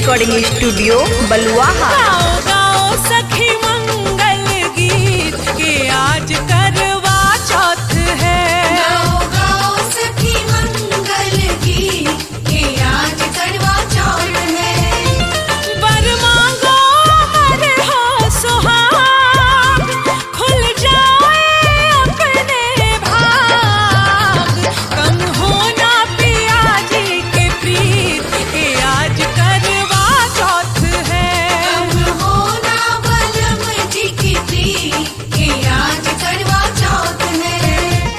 Recording studio बलुआहा। गाओ गाओ सखी मंगल गीत के आज करवा चौथ है। गाओ गाओ सखी मंगल गीत के आज करवा चौथ है। वर मांगो हर हो सुहाग, खुल जाए अपने भाग। कम होना पिया जी के प्रीत के आज करवा चौथ है। कम होना बलम जी की प्रीत के आज करवा चौथ है।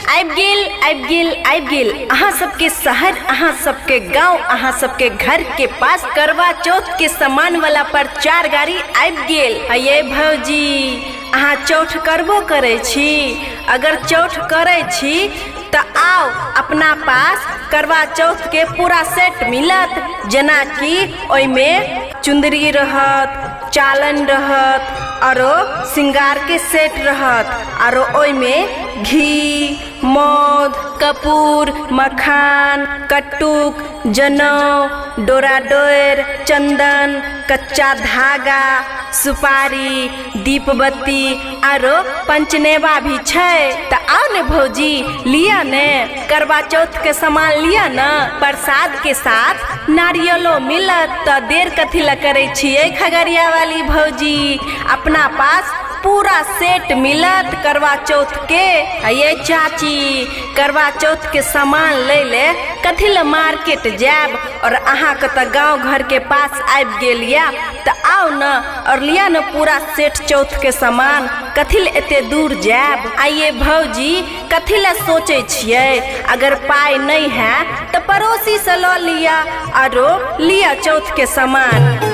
आबि गेल अहाँ सबके शहर, अहाँ सबके गांव, अहाँ सबके घर के पास करवा चौथ के सामान वाला पर 4 गाड़ी आबि गेल। ये भौजी अहाँ चौठ करबो करे छी? अगर चौठ करे छी तो आओ, अपना पास करवा चौथ के पूरा सेट मिलत। जना कि ओइमे चुंदरी रहत, चालन रहत, आरो श्रृंगार के सेट रहत, आरो ओइमे घी, मौध, कपूर, मखान, कट्टुक, जनौ, डोरा डोर, चंदन, कच्चा धागा, सुपारी, दीप बत्ती आरो पंचनेवा भी छै। त आओ ने भौजी, लिया ने करवा चौथ के सामान, लिया न। प्रसाद के साथ नारियलो मिलत। त देर कथी ला करे छिए खगड़िया वाली भौजी? अपना पास पूरा सेट मिलत करवा चौथ के। ये चाची करवा चौथ के सामान ले ले कथी ला मार्केट जाब, और अहाँ के त गांव घर के पास आबि गेल या। त आओ न और लिया न पूरा सेट चौथ के सामान। कथी ला एते दूर जाब? आइए भौजी, कथी ला सोचे छिए? अगर पाई नहीं है तो पड़ोसी से लो लिया, आरो लिया चौथ के सामान।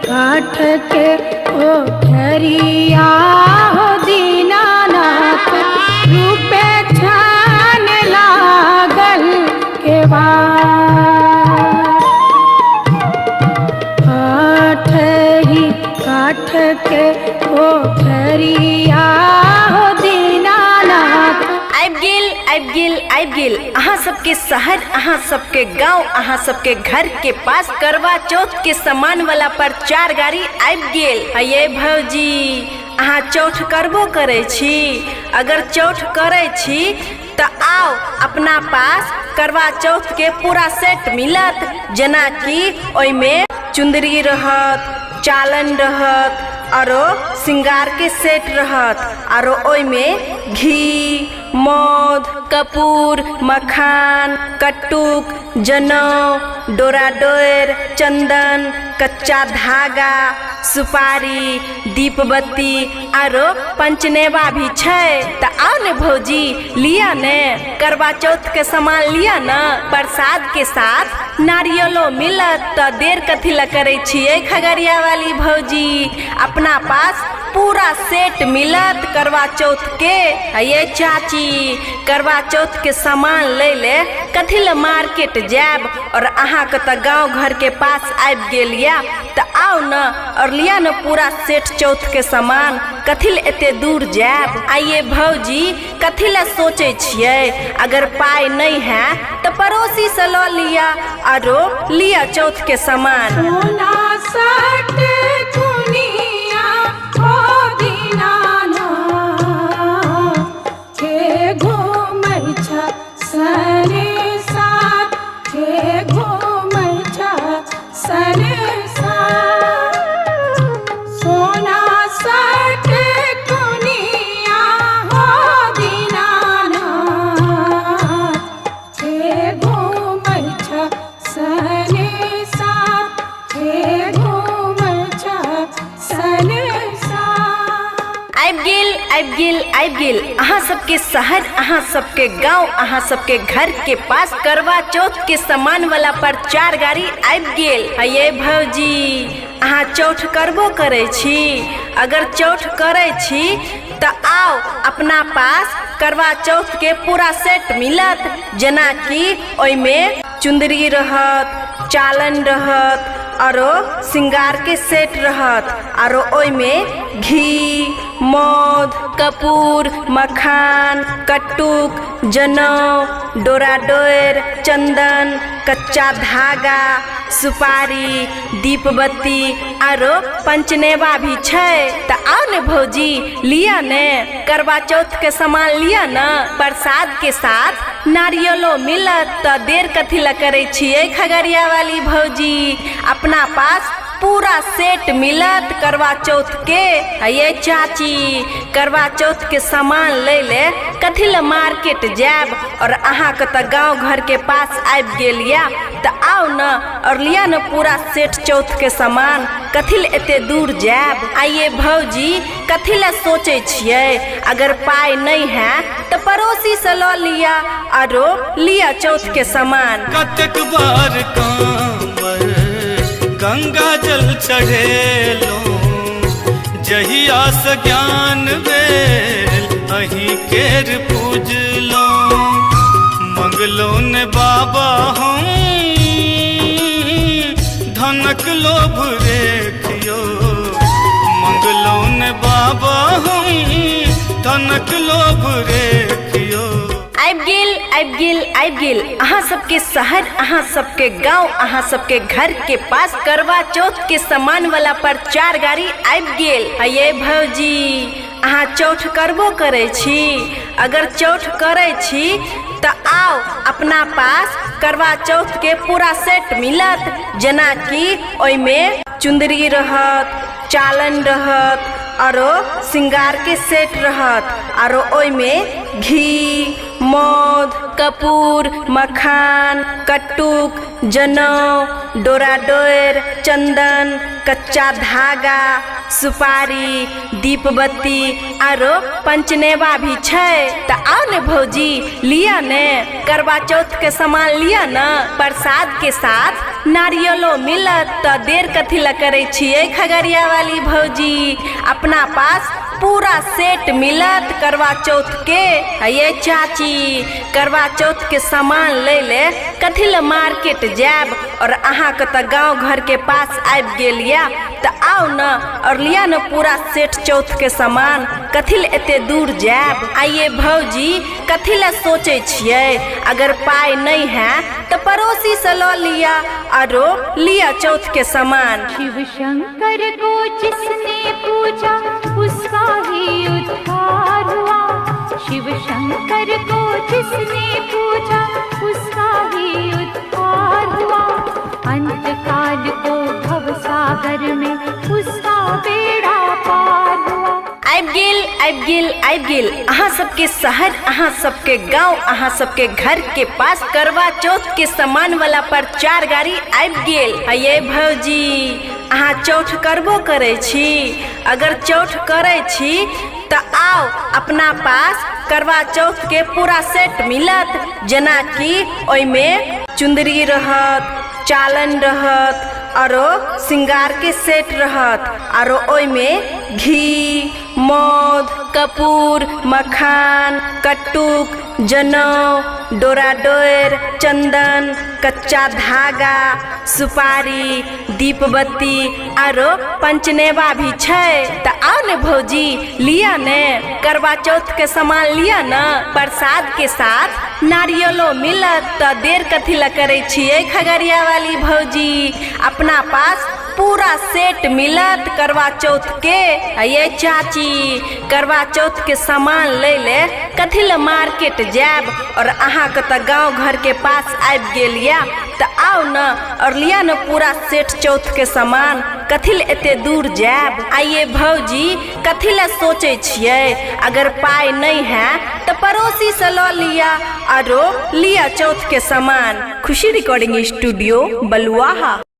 काठ के ओठरिया हो दीनानाथ, रूपे छान लागल के काठ के ओठरिया हो दीनानाथ। आबि गेल अहाँ सबके शहर, अहाँ सबके गांव, अहाँ सबके घर के पास करवा चौथ के सामान वाला पर 4 गाड़ी आबि गेल। ये भौजी अहाँ चौठ करबो करे छी? अगर चौठ करे छी तो आओ, अपना पास करवा चौथ के पूरा सेट मिलत। जना कि ओइमे चुंदरी रहत, चालन रहत, आरो श्रृंगार के सेट रहत, आरो ओइमे घी, मौध, कपूर, मखान, कट्टुक, जनौ, डोरा डोर, चंदन, कच्चा धागा, सुपारी, दीप बत्ती आरो पंचनेवा भी छै। त आओ ने भौजी, लिया ने करवा चौथ के सामान, लिया न। प्रसाद के साथ नारियलो मिलत। त देर कथी ला करे छिए खगड़िया वाली भौजी? अपना पास पूरा सेट मिलत करवा चौथ के। ये चाची करवा चौथ के सामान ले ले कथी ला मार्केट जाब, और अहाँ के त गांव घर के पास आबि गेल या। त आओ न और लिया न पूरा सेट चौथ के सामान। कथी ला एते दूर जाब? आइए भौजी, कथी ला सोचे छिए? अगर पाई नहीं है तो पड़ोसी से लो लिया, आरो लिया चौथ के सामान। सोना सट दुनिया हो दीनानाथ, के घूमै छ सने साथ, के घूमै छ सने साथ। सोना सट दुनिया हो दीनानाथ, के घूमै छ सने साथ, के घूमै छ सने साथ। आबि गेल अहाँ सबके शहर, अहाँ सबके गांव, अहाँ सबके घर के पास करवा चौथ के सामान वाला पर 4 गाड़ी आबि गेल। ये भौजी अहाँ चौठ करबो करै छी? अगर चौठ करै छी तऽ आओ अपना पास करवा चौथ के पूरा सेट मिलत, जेना कि ओइमे चुंदरी रहत, चालन रहत, आरो श्रृंगार के सेट रहत, आरो ओइमे घी, मौध, कपूर, मखान, कट्टुक, जनौ, डोरा डोर, चंदन, कच्चा धागा, सुपारी, दीप बत्ती आरो पंचनेवा भी छै। त आओ ने भौजी, लिया ने करवा चौथ के सामान, लिया न। प्रसाद के साथ नारियलो मिलत। त देर कथी ला करे छिए खगड़िया वाली भौजी? अपना पास पूरा सेट मिलत करवा चौथ के। ये चाची, करवा चौथ के सामान ले ले कथी ला मार्केट जाब, और अहाँ के त गांव घर के पास आबि गेल या, त आओ न और लिया न पूरा सेट चौथ के सामान। कथी ला एते दूर जाब? आइए भौजी, कथी ला सोचे छिए? अगर पाई नहीं है तो पड़ोसी से लो लिया, आरो लिया चौथ के सामान। कतेक बार कांवर गंगा जल चढ़ेलो, जहिया से ज्ञान भेल अहीं केर पूजलो। मंगलो ने बाबा हम धनक लोभ रेखियो, मंगलो ने बाबा हम धनक लोभ रेखियो। आबि गेल अहाँ सबके शहर, अहाँ सबके गांव, अहाँ सबके घर के पास करवा चौथ के सामान वाला प्रचार गाड़ी आबि गेल। ये भौजी, अहाँ चौठ करबो करे छी? अगर चौठ करे छी तो आओ अपना पास करवा चौथ के पूरा सेट मिलत, जेना कि ओइमे चुंदरी रहत, चालन रहत, आरो श्रृंगार के सेट रहत, आरो ओइमे घी, मौध, कपूर, मखान, कट्टुक, जनौ, डोरा डोर, चंदन, कच्चा धागा, सुपारी, दीप बत्ती आरो पंचनेवा भी छै। त आओ ने भौजी, लिया ने करवा चौथ के सामान, लिया न। प्रसाद के साथ नारियलो मिलत। त देर कथी ला करे छिए खगड़िया वाली भौजी? अपना पास पूरा सेट मिलत करवा चौथ के। ये चाची, करवा चौथ के सामान ले ले कथी ला मार्केट जाब, और अहाँ के त गांव घर के पास आबि गेल या, त आओ न और लिया न पूरा सेट चौथ के सामान। कथी ला एते दूर जाब? आइए भौजी, कथी ला सोचे छिए? अगर पाई नहीं है तो पड़ोसी से लो लिया, आरो लिया चौथ के सामान। शिव शंकर को जिसने पूजा उसका ही उद्धार हुआ। शिव शंकर को जिसने पूजा उसका ही उद्धार हुआ। अंत काल को भव सागर में उसका बेड़ा पार हुआ। आबि गेल अहाँ सबके शहर, अहाँ सबके गांव, अहाँ सबके घर के पास करवा चौथ के सामान वाला प्रचार गाड़ी आबि गेल। ये भौजी, अहाँ चौठ करबो करे छी? अगर चौठ करे छी तो आओ अपना पास करवा चौथ के पूरा सेट मिलत, जेना कि ओइमे चुंदरी रहत, चालन रहत, आरो श्रृंगार के सेट रहत, आरो ओइमे घी, मौध, कपूर, मखान, कट्टुक, जनौ, डोरा डोर, चंदन, कच्चा धागा, सुपारी, दीप बत्ती आरो पंचनेवा भी छै। त आओ ने भौजी, लिया ने करवा चौथ के सामान, लिया न। प्रसाद के साथ नारियलो मिलत। त देर कथी ला करे छिए खगड़िया वाली भौजी? अपना पास पूरा सेट मिलत करवा चौथ के। ये चाची, करवा चौथ के सामान ले ले कथी ला मार्केट जाब, और अहाँ के त गांव घर के पास आबि गेल या, त आओ न और लिया न पूरा सेट चौथ के सामान। कथी ला एते दूर जाब? आइए भौजी, कथी ला सोचे छिए? अगर पाई नहीं है तो पड़ोसी से लो लिया, आरो लिया चौथ के सामान। खुशी रिकॉर्डिंग स्टूडियो, बलुआहा।